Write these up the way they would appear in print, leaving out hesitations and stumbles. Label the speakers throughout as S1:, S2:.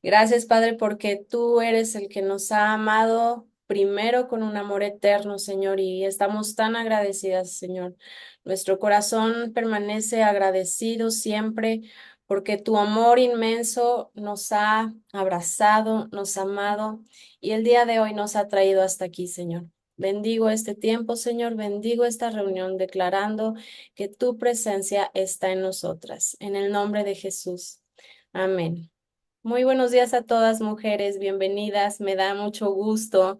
S1: Gracias, Padre, porque tú eres el que nos ha amado primero con un amor eterno, Señor, y estamos tan agradecidas, Señor. Nuestro corazón permanece agradecido siempre porque tu amor inmenso nos ha abrazado, nos ha amado y el día de hoy nos ha traído hasta aquí, Señor. Bendigo este tiempo, Señor, bendigo esta reunión declarando que tu presencia está en nosotras. En el nombre de Jesús. Amén. Muy buenos días a todas mujeres, bienvenidas. Me da mucho gusto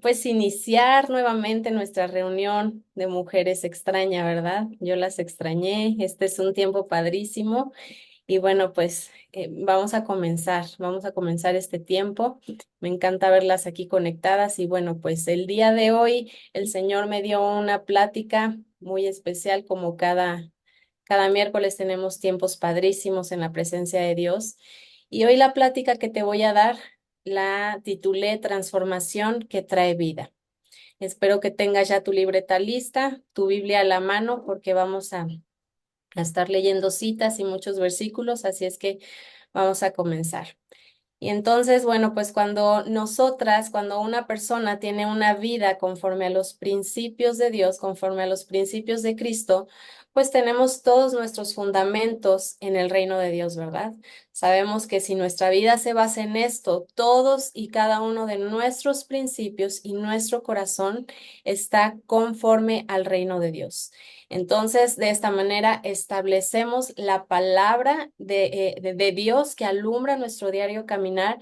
S1: pues iniciar nuevamente nuestra reunión de mujeres extraña, ¿verdad? Yo las extrañé. Este es un tiempo padrísimo y bueno, pues vamos a comenzar este tiempo. Me encanta verlas aquí conectadas y bueno, pues el día de hoy el Señor me dio una plática muy especial como cada miércoles tenemos tiempos padrísimos en la presencia de Dios. Y hoy la plática que te voy a dar la titulé Transformación que trae vida. Espero que tengas ya tu libreta lista, tu Biblia a la mano, porque vamos a estar leyendo citas y muchos versículos, así es que vamos a comenzar. Y entonces, bueno, pues cuando una persona tiene una vida conforme a los principios de Dios, conforme a los principios de Cristo, pues tenemos todos nuestros fundamentos en el reino de Dios, ¿verdad? Sabemos que si nuestra vida se basa en esto, todos y cada uno de nuestros principios y nuestro corazón está conforme al reino de Dios. Entonces, de esta manera establecemos la palabra de Dios que alumbra nuestro diario caminar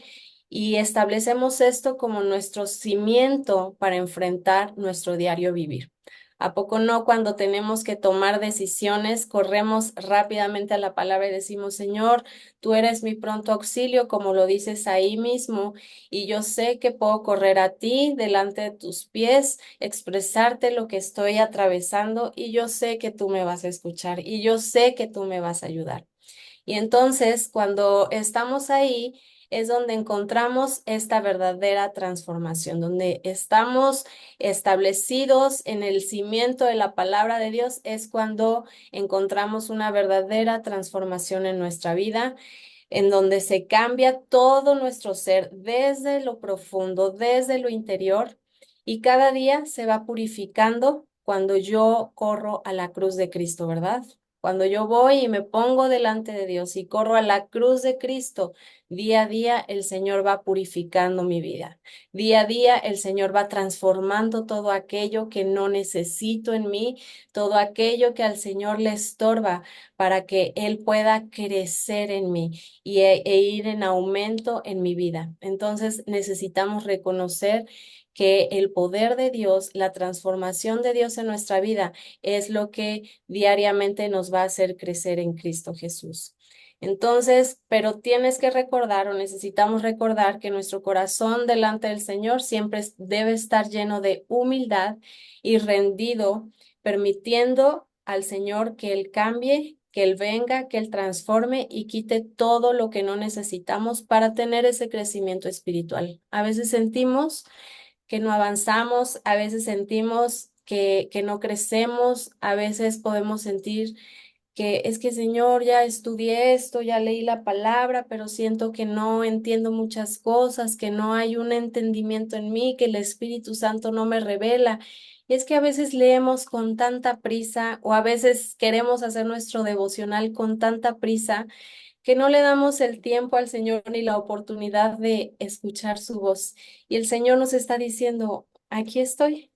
S1: y establecemos esto como nuestro cimiento para enfrentar nuestro diario vivir. ¿A poco no cuando tenemos que tomar decisiones, corremos rápidamente a la palabra y decimos, Señor, tú eres mi pronto auxilio, como lo dices ahí mismo, y yo sé que puedo correr a ti delante de tus pies, expresarte lo que estoy atravesando y yo sé que tú me vas a escuchar y yo sé que tú me vas a ayudar. Y entonces, cuando estamos ahí, es donde encontramos esta verdadera transformación, donde estamos establecidos en el cimiento de la palabra de Dios, es cuando encontramos una verdadera transformación en nuestra vida, en donde se cambia todo nuestro ser desde lo profundo, desde lo interior, y cada día se va purificando cuando yo corro a la cruz de Cristo, ¿verdad? Cuando yo voy y me pongo delante de Dios y corro a la cruz de Cristo, día a día el Señor va purificando mi vida. Día a día el Señor va transformando todo aquello que no necesito en mí, todo aquello que al Señor le estorba para que Él pueda crecer en mí e ir en aumento en mi vida. Entonces necesitamos reconocer que el poder de Dios, la transformación de Dios en nuestra vida es lo que diariamente nos va a hacer crecer en Cristo Jesús. Entonces, pero tienes que recordar o necesitamos recordar que nuestro corazón delante del Señor siempre debe estar lleno de humildad y rendido, permitiendo al Señor que Él cambie, que Él venga, que Él transforme y quite todo lo que no necesitamos para tener ese crecimiento espiritual. A veces sentimos que no avanzamos, a veces sentimos que no crecemos, a veces podemos sentir que es que, Señor, ya estudié esto, ya leí la palabra, pero siento que no entiendo muchas cosas, que no hay un entendimiento en mí, que el Espíritu Santo no me revela. Y es que a veces leemos con tanta prisa o a veces queremos hacer nuestro devocional con tanta prisa que no le damos el tiempo al Señor ni la oportunidad de escuchar su voz. Y el Señor nos está diciendo, aquí estoy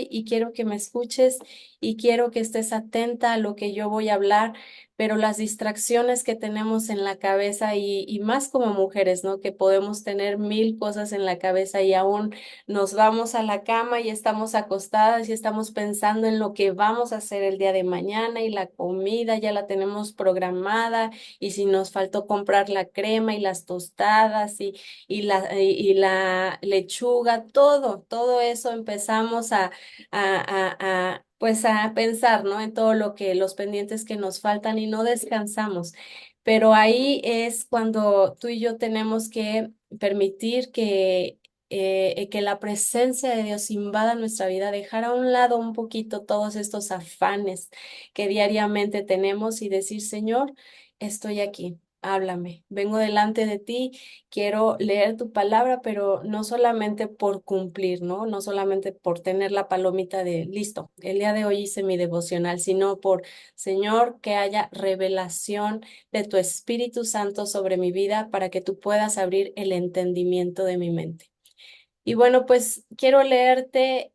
S1: y quiero que me escuches y quiero que estés atenta a lo que yo voy a hablar, pero las distracciones que tenemos en la cabeza y más como mujeres, ¿no? Que podemos tener mil cosas en la cabeza y aún nos vamos a la cama y estamos acostadas y estamos pensando en lo que vamos a hacer el día de mañana y la comida ya la tenemos programada y si nos faltó comprar la crema y las tostadas y la lechuga, todo eso empezamos pues a pensar, ¿no? En todo lo que, los pendientes que nos faltan y no descansamos. Pero ahí es cuando tú y yo tenemos que permitir que la presencia de Dios invada nuestra vida, dejar a un lado un poquito todos estos afanes que diariamente tenemos y decir, Señor, estoy aquí. háblame. Vengo delante de ti, quiero leer tu palabra, pero no solamente por cumplir, ¿no? No solamente por tener la palomita de listo, el día de hoy hice mi devocional, sino por, Señor, que haya revelación de tu Espíritu Santo sobre mi vida para que tú puedas abrir el entendimiento de mi mente. Y bueno, pues quiero leerte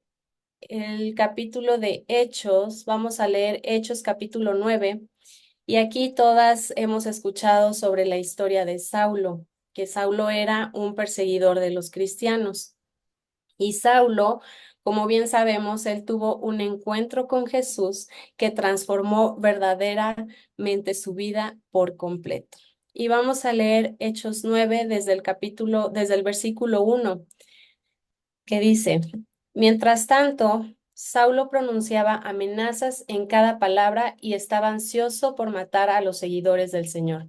S1: el capítulo de Hechos. Vamos a leer Hechos capítulo 9. Y aquí todas hemos escuchado sobre la historia de Saulo, que Saulo era un perseguidor de los cristianos. Y Saulo, como bien sabemos, él tuvo un encuentro con Jesús que transformó verdaderamente su vida por completo. Y vamos a leer Hechos 9 desde el versículo 1, que dice: Mientras tanto, Saulo pronunciaba amenazas en cada palabra y estaba ansioso por matar a los seguidores del Señor.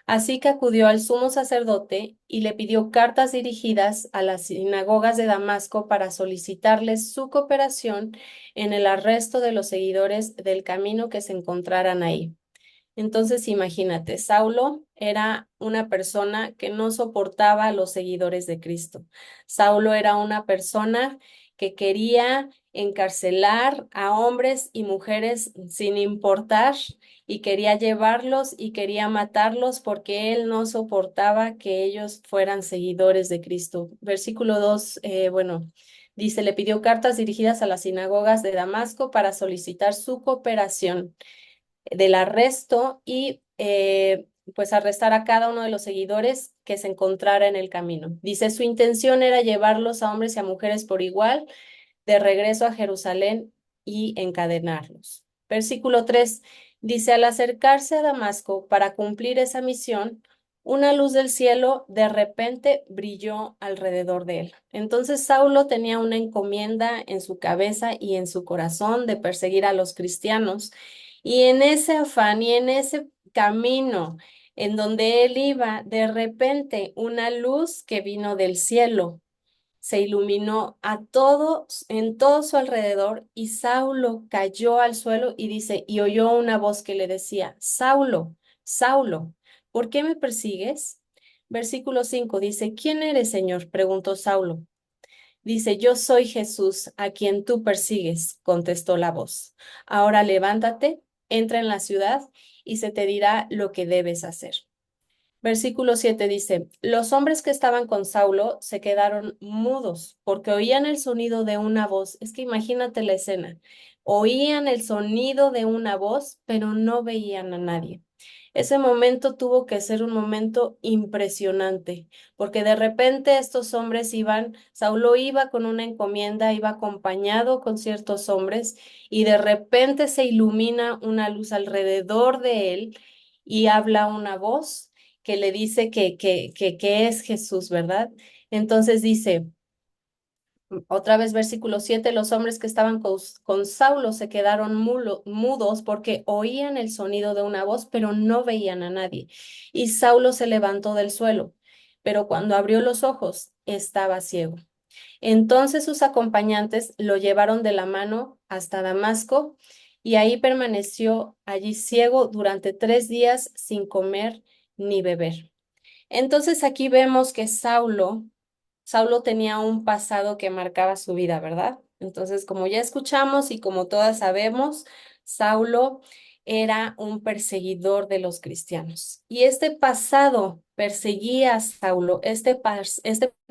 S1: Así que acudió al sumo sacerdote y le pidió cartas dirigidas a las sinagogas de Damasco para solicitarles su cooperación en el arresto de los seguidores del camino que se encontraran ahí. Entonces, imagínate, Saulo era una persona que no soportaba a los seguidores de Cristo. Saulo era una persona que quería encarcelar a hombres y mujeres sin importar, y quería llevarlos y quería matarlos porque él no soportaba que ellos fueran seguidores de Cristo. Versículo 2, bueno, dice, le pidió cartas dirigidas a las sinagogas de Damasco para solicitar su cooperación del arresto y pues arrestar a cada uno de los seguidores que se encontrara en el camino. Dice, su intención era llevarlos a hombres y a mujeres por igual de regreso a Jerusalén y encadenarlos. Versículo 3 dice, al acercarse a Damasco para cumplir esa misión, una luz del cielo de repente brilló alrededor de él. Entonces Saulo tenía una encomienda en su cabeza y en su corazón de perseguir a los cristianos. Y en ese afán y en ese camino en donde él iba, de repente una luz que vino del cielo se iluminó a todos, en todo su alrededor, y Saulo cayó al suelo y dice, y oyó una voz que le decía, Saulo, Saulo, ¿por qué me persigues? Versículo 5 dice, ¿quién eres, Señor? Preguntó Saulo. Dice, yo soy Jesús, a quien tú persigues, contestó la voz. Ahora levántate, entra en la ciudad y se te dirá lo que debes hacer. Versículo 7 dice, los hombres que estaban con Saulo se quedaron mudos porque oían el sonido de una voz. Es que imagínate la escena. Oían el sonido de una voz, pero no veían a nadie. Ese momento tuvo que ser un momento impresionante, porque de repente estos hombres iban, Saulo iba con una encomienda, iba acompañado con ciertos hombres, y de repente se ilumina una luz alrededor de él y habla una voz que le dice que es Jesús, ¿verdad? Entonces dice, otra vez versículo 7, los hombres que estaban con Saulo se quedaron mudos porque oían el sonido de una voz, pero no veían a nadie. Y Saulo se levantó del suelo, pero cuando abrió los ojos estaba ciego. Entonces sus acompañantes lo llevaron de la mano hasta Damasco y ahí permaneció allí ciego durante 3 días sin comer ni beber. Entonces aquí vemos que Saulo tenía un pasado que marcaba su vida, ¿verdad? Entonces, como ya escuchamos y como todas sabemos, Saulo era un perseguidor de los cristianos. Y este pasado perseguía a Saulo, este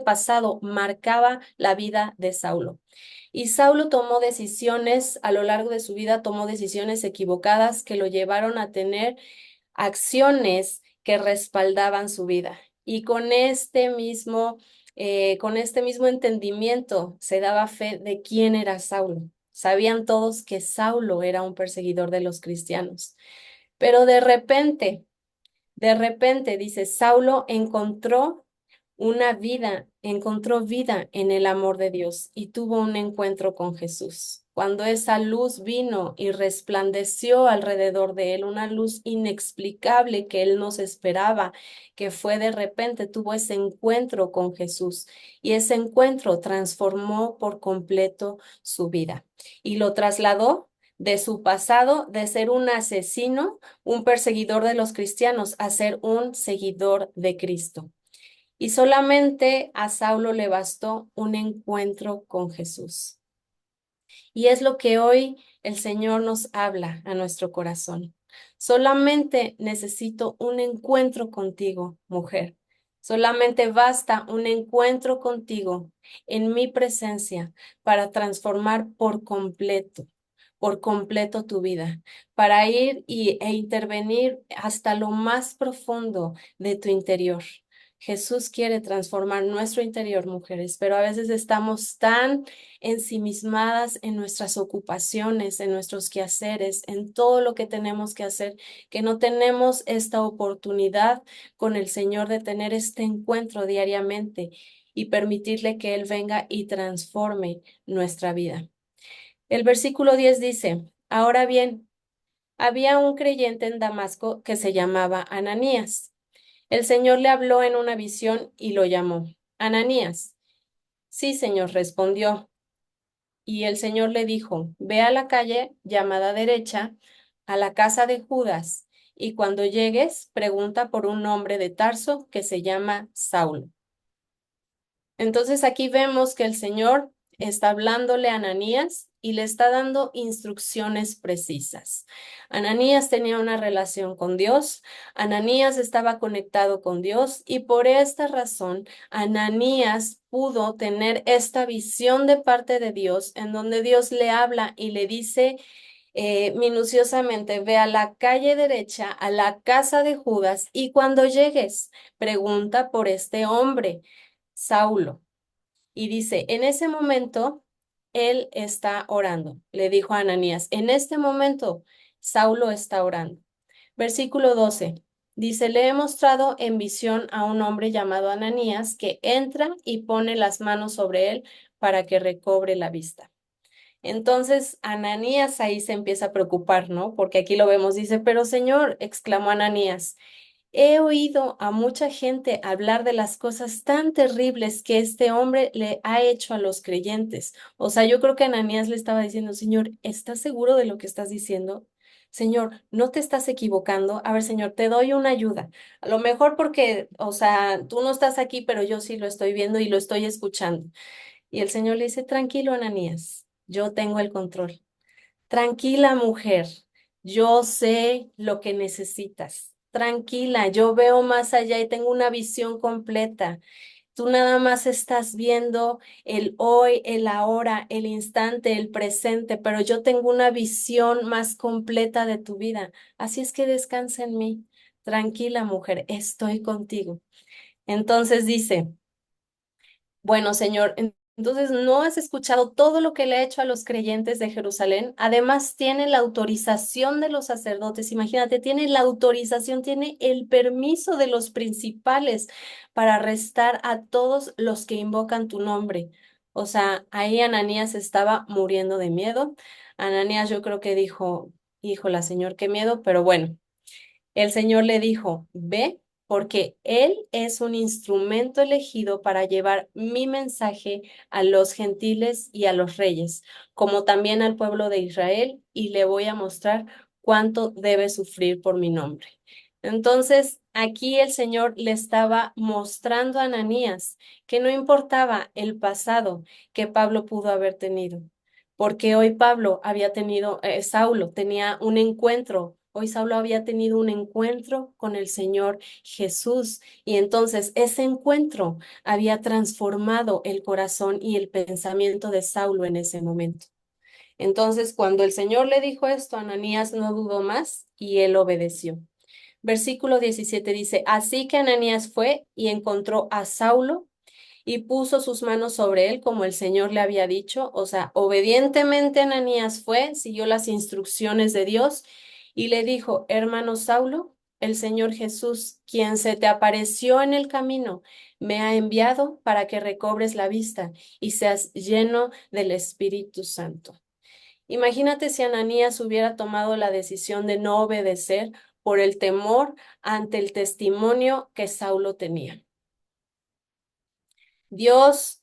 S1: pasado marcaba la vida de Saulo. Y Saulo tomó decisiones, a lo largo de su vida tomó decisiones equivocadas que lo llevaron a tener acciones que respaldaban su vida. Y con este mismo entendimiento se daba fe de quién era Saulo. Sabían todos que Saulo era un perseguidor de los cristianos. Pero de repente, dice, Saulo encontró vida en el amor de Dios y tuvo un encuentro con Jesús. Cuando esa luz vino y resplandeció alrededor de él, una luz inexplicable que él no se esperaba, que fue de repente, tuvo ese encuentro con Jesús y ese encuentro transformó por completo su vida y lo trasladó de su pasado, de ser un asesino, un perseguidor de los cristianos, a ser un seguidor de Cristo. Y solamente a Saulo le bastó un encuentro con Jesús. Y es lo que hoy el Señor nos habla a nuestro corazón. Solamente necesito un encuentro contigo, mujer. Solamente basta un encuentro contigo en mi presencia para transformar por completo tu vida, para ir e intervenir hasta lo más profundo de tu interior. Jesús quiere transformar nuestro interior, mujeres, pero a veces estamos tan ensimismadas en nuestras ocupaciones, en nuestros quehaceres, en todo lo que tenemos que hacer, que no tenemos esta oportunidad con el Señor de tener este encuentro diariamente y permitirle que Él venga y transforme nuestra vida. El versículo 10 dice, ahora bien, había un creyente en Damasco que se llamaba Ananías. El Señor le habló en una visión y lo llamó. Ananías. Sí, Señor, respondió. Y el Señor le dijo, ve a la calle llamada derecha, a la casa de Judas, y cuando llegues, pregunta por un hombre de Tarso que se llama Saulo. Entonces aquí vemos que el Señor está hablándole a Ananías y le está dando instrucciones precisas. Ananías tenía una relación con Dios, Ananías estaba conectado con Dios y por esta razón Ananías pudo tener esta visión de parte de Dios en donde Dios le habla y le dice minuciosamente, ve a la calle derecha, a la casa de Judas y cuando llegues, pregunta por este hombre, Saulo. Y dice, en ese momento, él está orando. Le dijo a Ananías, en este momento, Saulo está orando. Versículo 12. Dice, le he mostrado en visión a un hombre llamado Ananías que entra y pone las manos sobre él para que recobre la vista. Entonces, Ananías ahí se empieza a preocupar, ¿no? Porque aquí lo vemos, dice, pero Señor, exclamó Ananías, he oído a mucha gente hablar de las cosas tan terribles que este hombre le ha hecho a los creyentes. O sea, yo creo que Ananías le estaba diciendo, Señor, ¿estás seguro de lo que estás diciendo? Señor, no te estás equivocando. A ver, Señor, te doy una ayuda. A lo mejor porque, o sea, tú no estás aquí, pero yo sí lo estoy viendo y lo estoy escuchando. Y el Señor le dice, tranquilo, Ananías, yo tengo el control. Tranquila, mujer, yo sé lo que necesitas. Tranquila, yo veo más allá y tengo una visión completa. Tú nada más estás viendo el hoy, el ahora, el instante, el presente, pero yo tengo una visión más completa de tu vida. Así es que descansa en mí. Tranquila, mujer, estoy contigo. Entonces dice, bueno, Señor, entonces no has escuchado todo lo que le ha hecho a los creyentes de Jerusalén. Además, tiene la autorización de los sacerdotes. Imagínate, tiene la autorización, tiene el permiso de los principales para arrestar a todos los que invocan tu nombre. O sea, ahí Ananías estaba muriendo de miedo. Ananías yo creo que dijo, híjola, Señor, qué miedo, pero bueno. El Señor le dijo, ve, porque Él es un instrumento elegido para llevar mi mensaje a los gentiles y a los reyes, como también al pueblo de Israel, y le voy a mostrar cuánto debe sufrir por mi nombre. Entonces, aquí el Señor le estaba mostrando a Ananías que no importaba el pasado que Pablo pudo haber tenido, porque hoy Pablo había tenido, Saulo tenía un encuentro. Hoy Saulo había tenido un encuentro con el Señor Jesús y entonces ese encuentro había transformado el corazón y el pensamiento de Saulo en ese momento. Entonces, cuando el Señor le dijo esto, Ananías no dudó más y él obedeció. Versículo 17 dice, así que Ananías fue y encontró a Saulo y puso sus manos sobre él como el Señor le había dicho. O sea, obedientemente Ananías fue, siguió las instrucciones de Dios y le dijo, hermano Saulo, el Señor Jesús, quien se te apareció en el camino, me ha enviado para que recobres la vista y seas lleno del Espíritu Santo. Imagínate si Ananías hubiera tomado la decisión de no obedecer por el temor ante el testimonio que Saulo tenía. Dios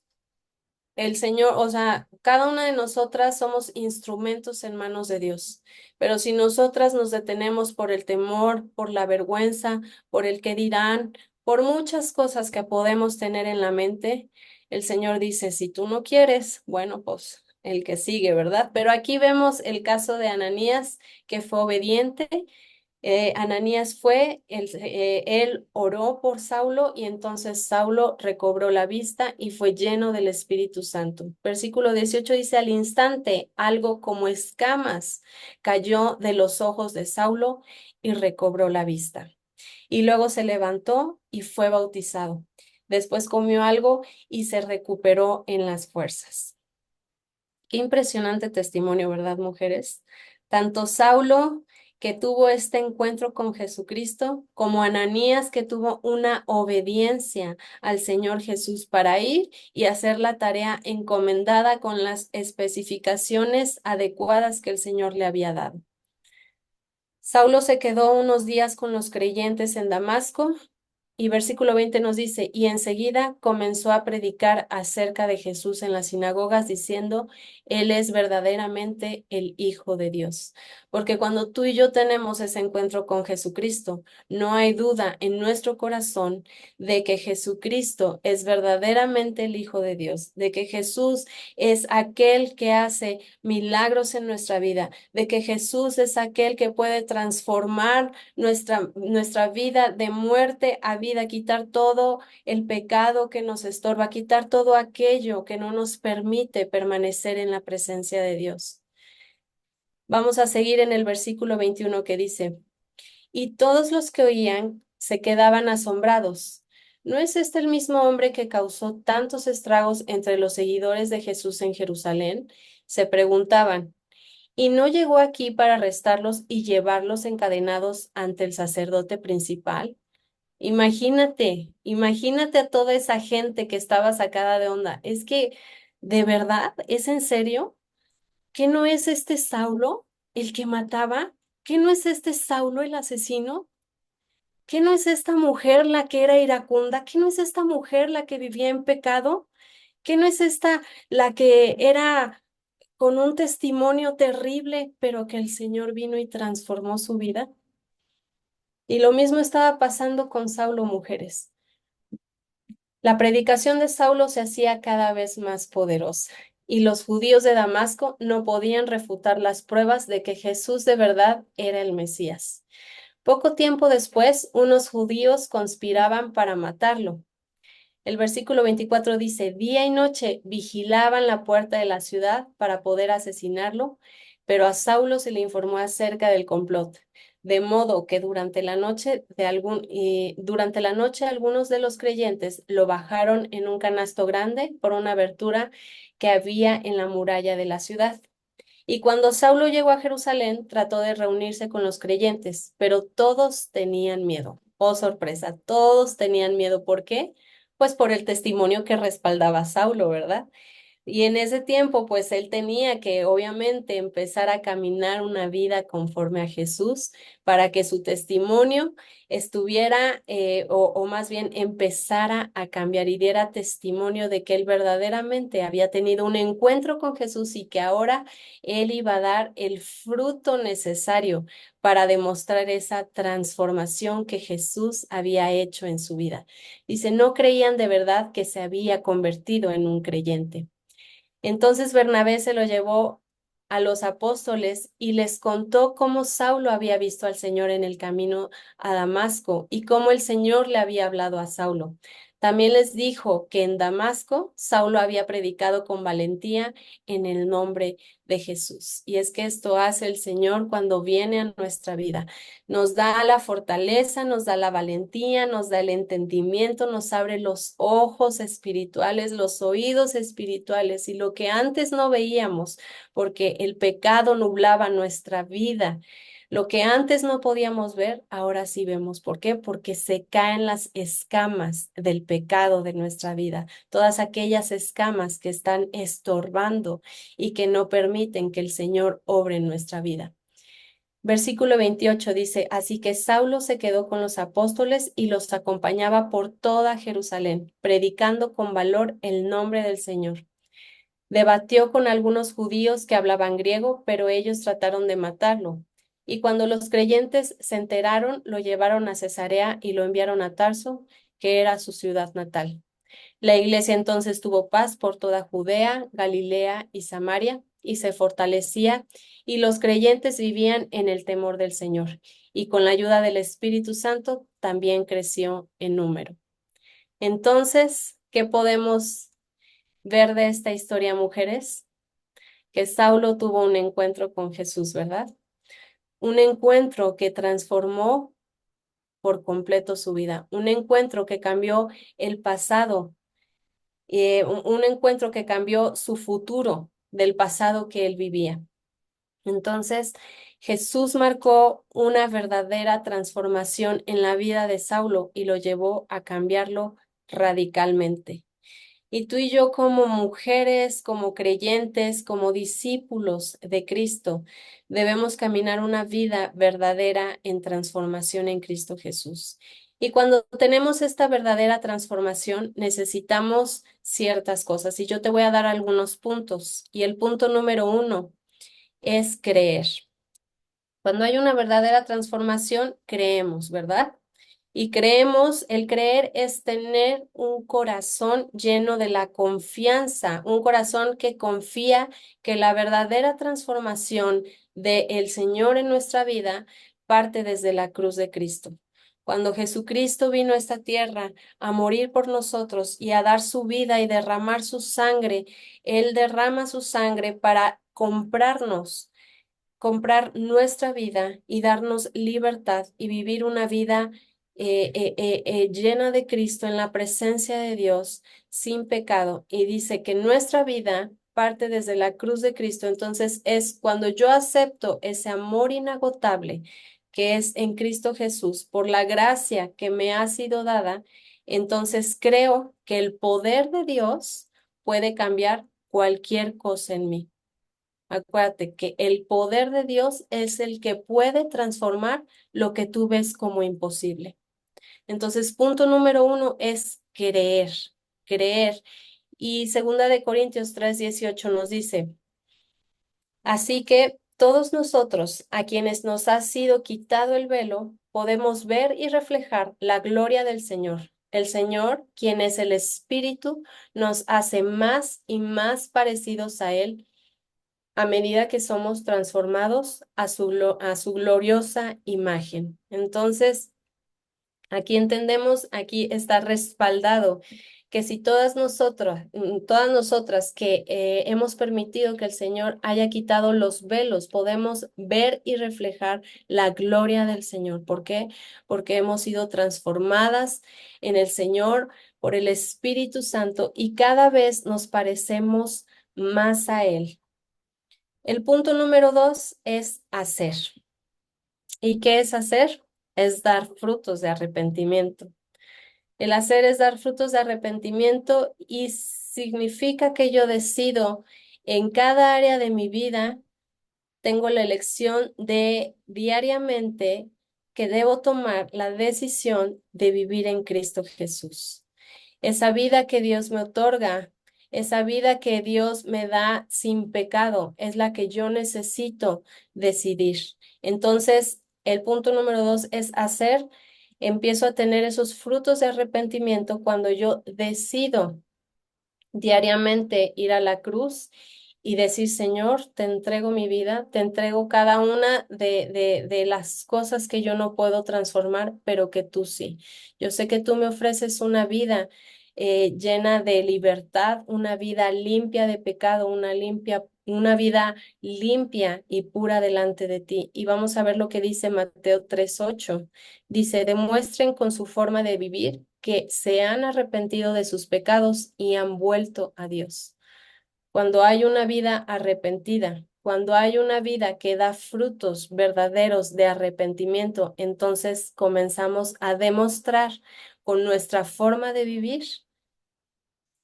S1: El Señor, o sea, cada una de nosotras somos instrumentos en manos de Dios, pero si nosotras nos detenemos por el temor, por la vergüenza, por el que dirán, por muchas cosas que podemos tener en la mente, el Señor dice, si tú no quieres, bueno, pues el que sigue, ¿verdad? Pero aquí vemos el caso de Ananías, que fue obediente. Ananías fue, él oró por Saulo y entonces Saulo recobró la vista y fue lleno del Espíritu Santo. Versículo 18 dice, al instante algo como escamas cayó de los ojos de Saulo y recobró la vista. Y luego se levantó y fue bautizado. Después comió algo y se recuperó en las fuerzas. Qué impresionante testimonio, ¿verdad, mujeres? Tanto Saulo, que tuvo este encuentro con Jesucristo, como Ananías, que tuvo una obediencia al Señor Jesús para ir y hacer la tarea encomendada con las especificaciones adecuadas que el Señor le había dado. Saulo se quedó unos días con los creyentes en Damasco y versículo 20 nos dice, y enseguida comenzó a predicar acerca de Jesús en las sinagogas, diciendo, Él es verdaderamente el Hijo de Dios. Porque cuando tú y yo tenemos ese encuentro con Jesucristo, no hay duda en nuestro corazón de que Jesucristo es verdaderamente el Hijo de Dios, de que Jesús es aquel que hace milagros en nuestra vida, de que Jesús es aquel que puede transformar nuestra vida de muerte a vida, quitar todo el pecado que nos estorba, quitar todo aquello que no nos permite permanecer en la presencia de Dios. Vamos a seguir en el versículo 21 que dice, y todos los que oían se quedaban asombrados. ¿No es este el mismo hombre que causó tantos estragos entre los seguidores de Jesús en Jerusalén? Se preguntaban. ¿Y no llegó aquí para arrestarlos y llevarlos encadenados ante el sacerdote principal? Imagínate a toda esa gente que estaba sacada de onda. Es que, ¿de verdad? ¿Es en serio? ¿Qué no es este Saulo el que mataba? ¿Qué no es este Saulo el asesino? ¿Qué no es esta mujer la que era iracunda? ¿Qué no es esta mujer la que vivía en pecado? ¿Qué no es esta la que era con un testimonio terrible, pero que el Señor vino y transformó su vida? Y lo mismo estaba pasando con Saulo, mujeres. La predicación de Saulo se hacía cada vez más poderosa, y los judíos de Damasco no podían refutar las pruebas de que Jesús de verdad era el Mesías. Poco tiempo después, unos judíos conspiraban para matarlo. El versículo 24 dice, día y noche vigilaban la puerta de la ciudad para poder asesinarlo, pero a Saulo se le informó acerca del complot, de modo que durante la noche algunos de los creyentes lo bajaron en un canasto grande por una abertura que había en la muralla de la ciudad. Y cuando Saulo llegó a Jerusalén, trató de reunirse con los creyentes, pero todos tenían miedo. Oh, sorpresa, todos tenían miedo. ¿Por qué? Pues por el testimonio que respaldaba a Saulo, ¿verdad? Y en ese tiempo, pues él tenía que obviamente empezar a caminar una vida conforme a Jesús para que su testimonio estuviera, o más bien empezara a cambiar y diera testimonio de que él verdaderamente había tenido un encuentro con Jesús y que ahora él iba a dar el fruto necesario para demostrar esa transformación que Jesús había hecho en su vida. Dice, no creían de verdad que se había convertido en un creyente. Entonces Bernabé se lo llevó a los apóstoles y les contó cómo Saulo había visto al Señor en el camino a Damasco y cómo el Señor le había hablado a Saulo. También les dijo que en Damasco Saulo había predicado con valentía en el nombre de Jesús. Y es que esto hace el Señor cuando viene a nuestra vida. Nos da la fortaleza, nos da la valentía, nos da el entendimiento, nos abre los ojos espirituales, los oídos espirituales y lo que antes no veíamos, porque el pecado nublaba nuestra vida. Lo que antes no podíamos ver, ahora sí vemos. ¿Por qué? Porque se caen las escamas del pecado de nuestra vida, todas aquellas escamas que están estorbando y que no permiten que el Señor obre en nuestra vida. Versículo 28 dice, así que Saulo se quedó con los apóstoles y los acompañaba por toda Jerusalén, predicando con valor el nombre del Señor. Debatió con algunos judíos que hablaban griego, pero ellos trataron de matarlo. Y cuando los creyentes se enteraron, lo llevaron a Cesarea y lo enviaron a Tarso, que era su ciudad natal. La iglesia entonces tuvo paz por toda Judea, Galilea y Samaria, y se fortalecía, y los creyentes vivían en el temor del Señor, y con la ayuda del Espíritu Santo también creció en número. Entonces, ¿qué podemos ver de esta historia, mujeres? Que Saulo tuvo un encuentro con Jesús, ¿verdad? Un encuentro que transformó por completo su vida, un encuentro que cambió el pasado, un encuentro que cambió su futuro del pasado que él vivía. Entonces, Jesús marcó una verdadera transformación en la vida de Saulo y lo llevó a cambiarlo radicalmente. Y tú y yo como mujeres, como creyentes, como discípulos de Cristo, debemos caminar una vida verdadera en transformación en Cristo Jesús. Y cuando tenemos esta verdadera transformación, necesitamos ciertas cosas. Y yo te voy a dar algunos puntos. Y el punto número uno es creer. Cuando hay una verdadera transformación, creemos, ¿verdad? Y creemos, el creer es tener un corazón lleno de la confianza, un corazón que confía que la verdadera transformación del Señor en nuestra vida parte desde la cruz de Cristo. Cuando Jesucristo vino a esta tierra a morir por nosotros y a dar su vida y derramar su sangre, Él derrama su sangre para comprarnos, comprar nuestra vida y darnos libertad y vivir una vida llena de Cristo en la presencia de Dios sin pecado. Y dice que nuestra vida parte desde la cruz de Cristo. Entonces es cuando yo acepto ese amor inagotable que es en Cristo Jesús por la gracia que me ha sido dada, entonces creo que el poder de Dios puede cambiar cualquier cosa en mí. Acuérdate que el poder de Dios es el que puede transformar lo que tú ves como imposible. Entonces, punto número uno es creer, creer. Y segunda de Corintios 3:18 nos dice, así que todos nosotros, a quienes nos ha sido quitado el velo, podemos ver y reflejar la gloria del Señor. El Señor, quien es el Espíritu, nos hace más y más parecidos a Él a medida que somos transformados a su gloriosa imagen. Entonces, aquí entendemos, aquí está respaldado que si todas nosotras que hemos permitido que el Señor haya quitado los velos, podemos ver y reflejar la gloria del Señor. ¿Por qué? Porque hemos sido transformadas en el Señor por el Espíritu Santo y cada vez nos parecemos más a Él. El punto número dos es hacer. ¿Y qué es hacer? Es dar frutos de arrepentimiento. El hacer es dar frutos de arrepentimiento y significa que yo decido en cada área de mi vida, tengo la elección de diariamente que debo tomar la decisión de vivir en Cristo Jesús. Esa vida que Dios me otorga, esa vida que Dios me da sin pecado, es la que yo necesito decidir. Entonces, el punto número dos es hacer. Empiezo a tener esos frutos de arrepentimiento cuando yo decido diariamente ir a la cruz y decir, Señor, te entrego mi vida, te entrego cada una de las cosas que yo no puedo transformar, pero que tú sí. Yo sé que tú me ofreces una vida llena de libertad, una vida limpia de pecado, una vida limpia y pura delante de ti. Y vamos a ver lo que dice Mateo 3:8. Dice, demuestren con su forma de vivir que se han arrepentido de sus pecados y han vuelto a Dios. Cuando hay una vida arrepentida, cuando hay una vida que da frutos verdaderos de arrepentimiento, entonces comenzamos a demostrar con nuestra forma de vivir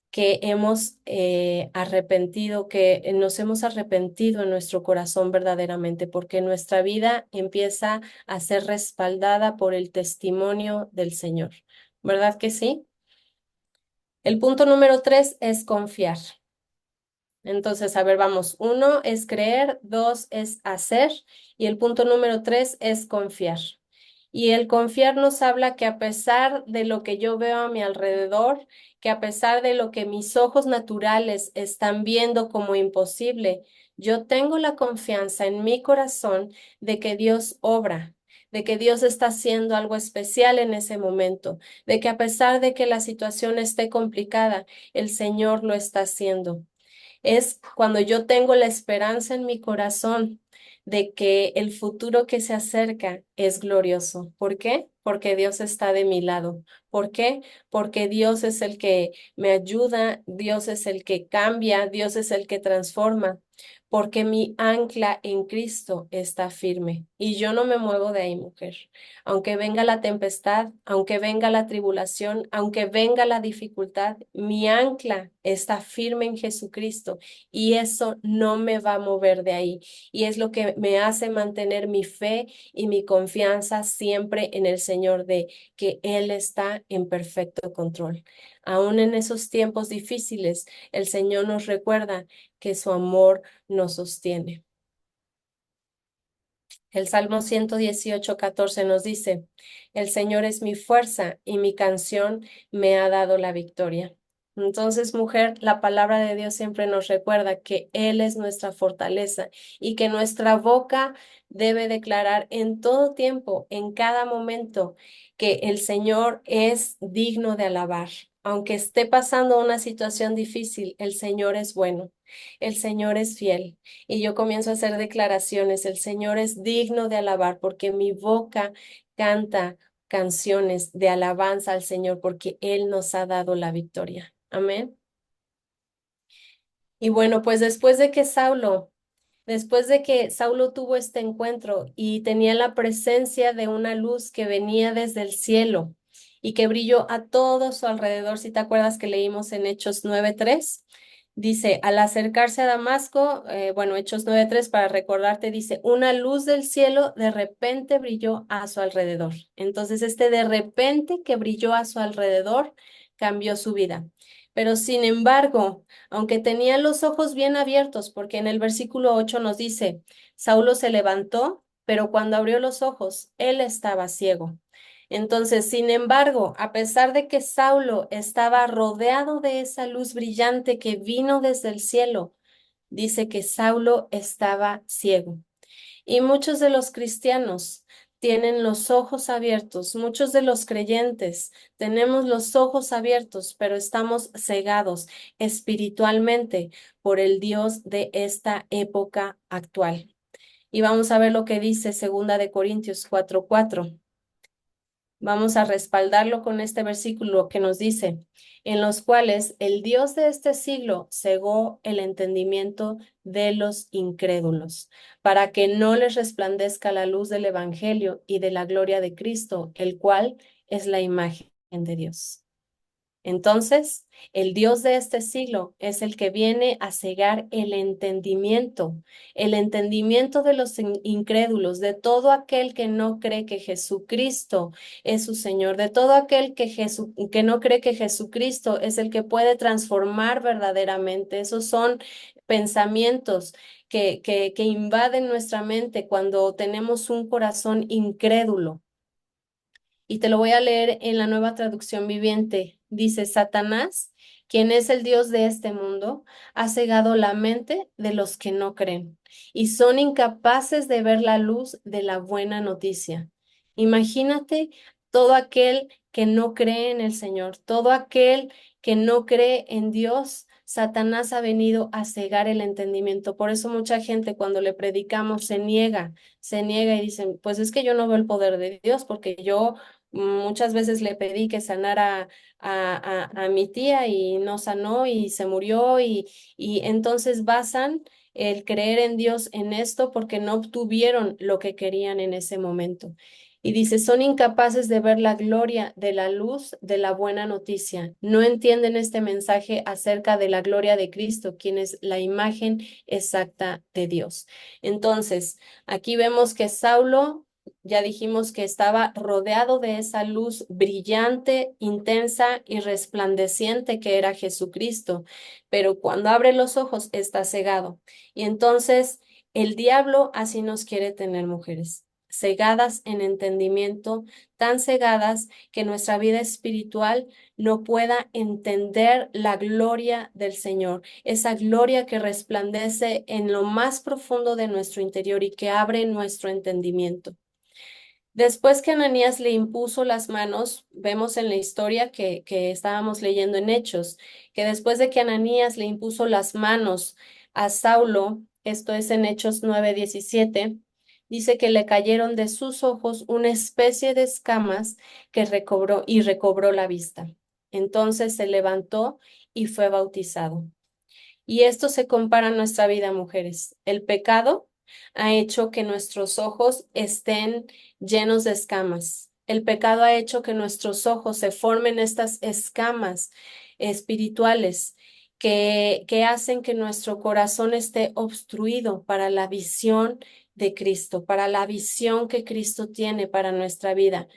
S1: que hemos arrepentido, que nos hemos arrepentido en nuestro corazón verdaderamente, porque nuestra vida empieza a ser respaldada por el testimonio del Señor. ¿Verdad que sí? El punto número tres es confiar. Entonces, a ver, vamos. 1 es creer, 2 es hacer y el punto número 3 es confiar. Y el confiar nos habla que a pesar de lo que yo veo a mi alrededor, que a pesar de lo que mis ojos naturales están viendo como imposible, yo tengo la confianza en mi corazón de que Dios obra, de que Dios está haciendo algo especial en ese momento, de que a pesar de que la situación esté complicada, el Señor lo está haciendo. Es cuando yo tengo la esperanza en mi corazón de que el futuro que se acerca es glorioso. ¿Por qué? Porque Dios está de mi lado. ¿Por qué? Porque Dios es el que me ayuda, Dios es el que cambia, Dios es el que transforma, porque mi ancla en Cristo está firme y yo no me muevo de ahí, mujer. Aunque venga la tempestad, aunque venga la tribulación, aunque venga la dificultad, mi ancla está firme en Jesucristo y eso no me va a mover de ahí. Y es lo que me hace mantener mi fe y mi confianza siempre en el Señor de que Él está en perfecto control. Aún en esos tiempos difíciles, el Señor nos recuerda que su amor nos sostiene. El Salmo 118:14 nos dice, el Señor es mi fuerza y mi canción me ha dado la victoria. Entonces, mujer, la palabra de Dios siempre nos recuerda que Él es nuestra fortaleza y que nuestra boca debe declarar en todo tiempo, en cada momento, que el Señor es digno de alabar. Aunque esté pasando una situación difícil, el Señor es bueno, el Señor es fiel. Y yo comienzo a hacer declaraciones, el Señor es digno de alabar porque mi boca canta canciones de alabanza al Señor porque Él nos ha dado la victoria. Amén. Y bueno, pues después de que Saulo tuvo este encuentro y tenía la presencia de una luz que venía desde el cielo y que brilló a todo su alrededor, si te acuerdas que leímos en Hechos 9:3, dice, al acercarse a Damasco, bueno, Hechos 9:3 para recordarte, dice, una luz del cielo de repente brilló a su alrededor. Entonces, este de repente que brilló a su alrededor cambió su vida. Pero sin embargo, aunque tenía los ojos bien abiertos, porque en el versículo 8 nos dice, Saulo se levantó, pero cuando abrió los ojos, él estaba ciego. Entonces, sin embargo, a pesar de que Saulo estaba rodeado de esa luz brillante que vino desde el cielo, dice que Saulo estaba ciego. Y muchos de los cristianos tienen los ojos abiertos, muchos de los creyentes tenemos los ojos abiertos, pero estamos cegados espiritualmente por el Dios de esta época actual. Y vamos a ver lo que dice Segunda de Corintios 4:4. Vamos a respaldarlo con este versículo que nos dice, en los cuales el Dios de este siglo cegó el entendimiento de los incrédulos, para que no les resplandezca la luz del Evangelio y de la gloria de Cristo, el cual es la imagen de Dios. Entonces, el Dios de este siglo es el que viene a cegar el entendimiento de los incrédulos, de todo aquel que no cree que Jesucristo es su Señor, de todo aquel que no cree que Jesucristo es el que puede transformar verdaderamente. Esos son pensamientos que invaden nuestra mente cuando tenemos un corazón incrédulo. Y te lo voy a leer en la Nueva Traducción Viviente. Dice, Satanás, quien es el Dios de este mundo, ha cegado la mente de los que no creen y son incapaces de ver la luz de la buena noticia. Imagínate todo aquel que no cree en el Señor, todo aquel que no cree en Dios. Satanás ha venido a cegar el entendimiento. Por eso mucha gente cuando le predicamos se niega y dicen, pues es que yo no veo el poder de Dios porque yo muchas veces le pedí que sanara a mi tía y no sanó y se murió y entonces basan el creer en Dios en esto porque no obtuvieron lo que querían en ese momento. Y dice, son incapaces de ver la gloria de la luz de la buena noticia. No entienden este mensaje acerca de la gloria de Cristo, quien es la imagen exacta de Dios. Entonces, aquí vemos que Saulo ya dijimos que estaba rodeado de esa luz brillante, intensa y resplandeciente que era Jesucristo, pero cuando abre los ojos está cegado. Y entonces el diablo así nos quiere tener, mujeres, cegadas en entendimiento, tan cegadas que nuestra vida espiritual no pueda entender la gloria del Señor, esa gloria que resplandece en lo más profundo de nuestro interior y que abre nuestro entendimiento. Después que Ananías le impuso las manos, vemos en la historia que estábamos leyendo en Hechos, que después de que Ananías le impuso las manos a Saulo, esto es en Hechos 9:17, dice que le cayeron de sus ojos una especie de escamas que recobró la vista. Entonces se levantó y fue bautizado. Y esto se compara a nuestra vida, mujeres. El pecado ha hecho que nuestros ojos estén llenos de escamas. El pecado ha hecho que nuestros ojos se formen estas escamas espirituales que hacen que nuestro corazón esté obstruido para la visión de Cristo, para la visión que Cristo tiene para nuestra vida.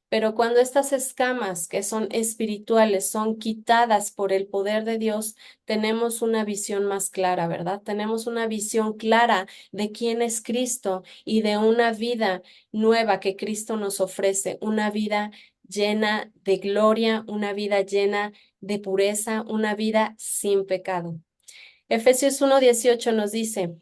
S1: Pero cuando estas escamas que son espirituales son quitadas por el poder de Dios, tenemos una visión más clara, ¿verdad? Tenemos una visión clara de quién es Cristo y de una vida nueva que Cristo nos ofrece, una vida llena de gloria, una vida llena de pureza, una vida sin pecado. Efesios 1:18 nos dice,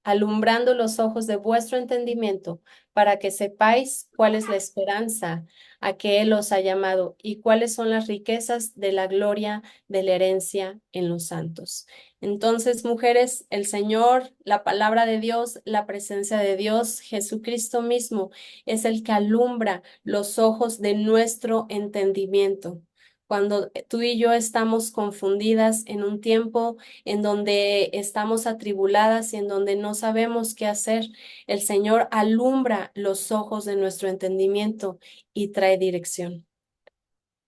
S1: alumbrando los ojos de vuestro entendimiento, para que sepáis cuál es la esperanza a que Él os ha llamado y cuáles son las riquezas de la gloria de la herencia en los santos. Entonces, mujeres, el Señor, la palabra de Dios, la presencia de Dios, Jesucristo mismo, es el que alumbra los ojos de nuestro entendimiento. Cuando tú y yo estamos confundidas en un tiempo en donde estamos atribuladas y en donde no sabemos qué hacer, el Señor alumbra los ojos de nuestro entendimiento y trae dirección.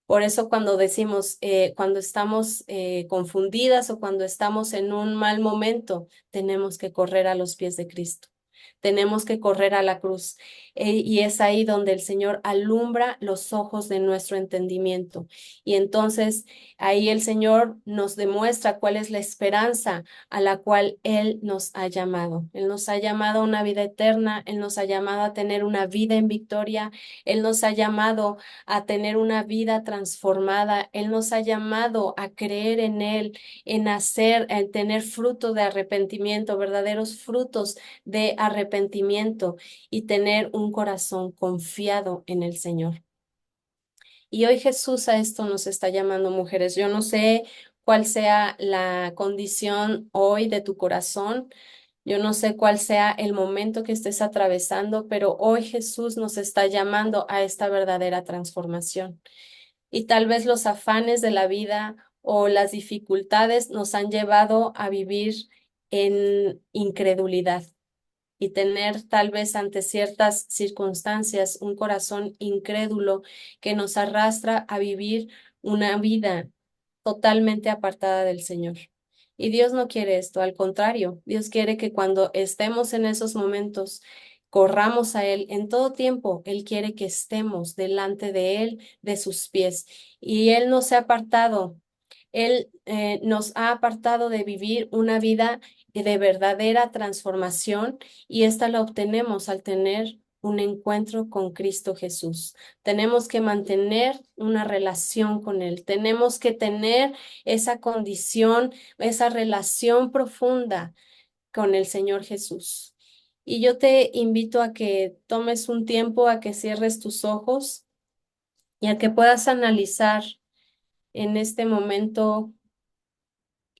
S1: Por eso cuando decimos, cuando estamos confundidas o cuando estamos en un mal momento, tenemos que correr a los pies de Cristo. Tenemos que correr a la cruz. Y es ahí donde el Señor alumbra los ojos de nuestro entendimiento. Y entonces ahí el Señor nos demuestra cuál es la esperanza a la cual Él nos ha llamado. Él nos ha llamado a una vida eterna, Él nos ha llamado a tener una vida en victoria, Él nos ha llamado a tener una vida transformada. Él nos ha llamado a creer en Él, en tener fruto de arrepentimiento, verdaderos frutos de arrepentimiento y tener un corazón confiado en el Señor. Y hoy Jesús a esto nos está llamando, mujeres. Yo no sé cuál sea la condición hoy de tu corazón. Yo no sé cuál sea el momento que estés atravesando, pero hoy Jesús nos está llamando a esta verdadera transformación. Y tal vez los afanes de la vida o las dificultades nos han llevado a vivir en incredulidad y tener tal vez ante ciertas circunstancias un corazón incrédulo que nos arrastra a vivir una vida totalmente apartada del Señor. Y Dios no quiere esto, al contrario, Dios quiere que cuando estemos en esos momentos, corramos a Él en todo tiempo. Él quiere que estemos delante de Él, de sus pies. Y Él nos ha apartado, Él nos ha apartado de vivir una vida de verdadera transformación y esta la obtenemos al tener un encuentro con Cristo Jesús. Tenemos que mantener una relación con Él. Tenemos que tener esa condición, esa relación profunda con el Señor Jesús. Y yo te invito a que tomes un tiempo, a que cierres tus ojos y a que puedas analizar en este momento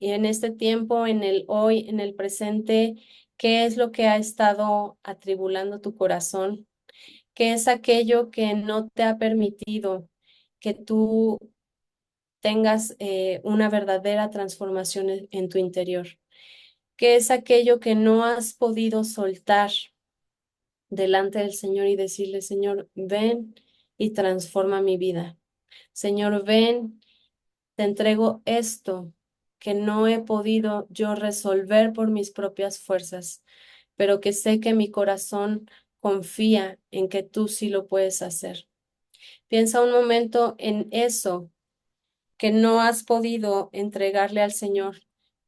S1: y en este tiempo, en el hoy, en el presente, qué es lo que ha estado atribulando tu corazón, qué es aquello que no te ha permitido que tú tengas una verdadera transformación en tu interior, qué es aquello que no has podido soltar delante del Señor y decirle, Señor, ven y transforma mi vida. Señor, ven, te entrego esto que no he podido yo resolver por mis propias fuerzas, pero que sé que mi corazón confía en que tú sí lo puedes hacer. Piensa un momento en eso que no has podido entregarle al Señor,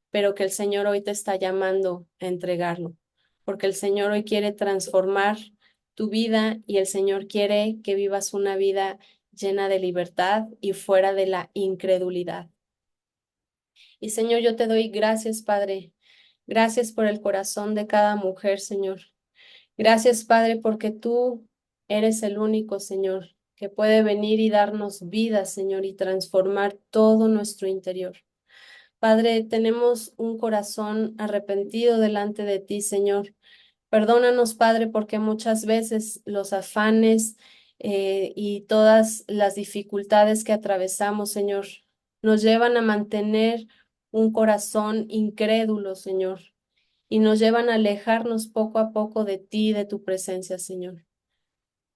S1: pero que el Señor hoy te está llamando a entregarlo, porque el Señor hoy quiere transformar tu vida y el Señor quiere que vivas una vida llena de libertad y fuera de la incredulidad. Y Señor, yo te doy gracias, Padre. Gracias por el corazón de cada mujer, Señor. Gracias, Padre, porque tú eres el único, Señor, que puede venir y darnos vida, Señor, y transformar todo nuestro interior. Padre, tenemos un corazón arrepentido delante de ti, Señor. Perdónanos, Padre, porque muchas veces los afanes y todas las dificultades que atravesamos, Señor, nos llevan a mantener un corazón incrédulo, Señor, y nos llevan a alejarnos poco a poco de ti, de tu presencia, Señor.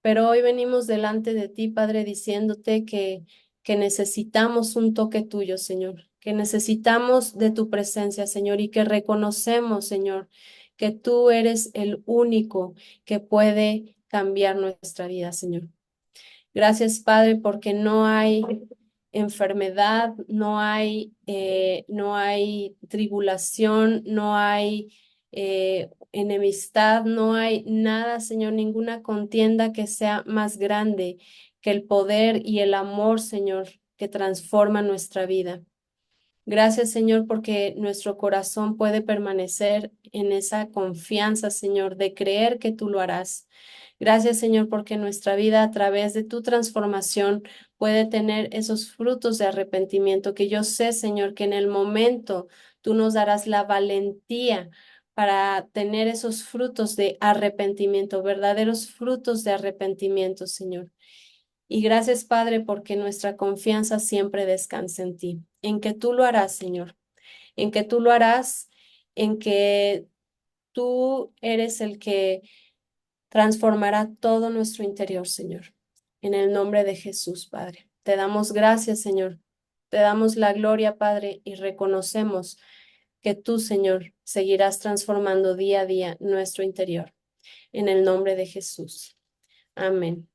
S1: Pero hoy venimos delante de ti, Padre, diciéndote que necesitamos un toque tuyo, Señor, que necesitamos de tu presencia, Señor, y que reconocemos, Señor, que tú eres el único que puede cambiar nuestra vida, Señor. Gracias, Padre, porque no hay enfermedad, no hay tribulación, no hay enemistad, no hay nada, Señor, ninguna contienda que sea más grande que el poder y el amor, Señor, que transforma nuestra vida. Gracias, Señor, porque nuestro corazón puede permanecer en esa confianza, Señor, de creer que tú lo harás. Gracias, Señor, porque nuestra vida a través de tu transformación puede tener esos frutos de arrepentimiento que yo sé, Señor, que en el momento tú nos darás la valentía para tener esos frutos de arrepentimiento, verdaderos frutos de arrepentimiento, Señor. Y gracias, Padre, porque nuestra confianza siempre descansa en ti, en que tú lo harás, Señor, en que tú lo harás, en que tú eres el que transformará todo nuestro interior, Señor. En el nombre de Jesús, Padre. Te damos gracias, Señor. Te damos la gloria, Padre, y reconocemos que tú, Señor, seguirás transformando día a día nuestro interior. En el nombre de Jesús. Amén.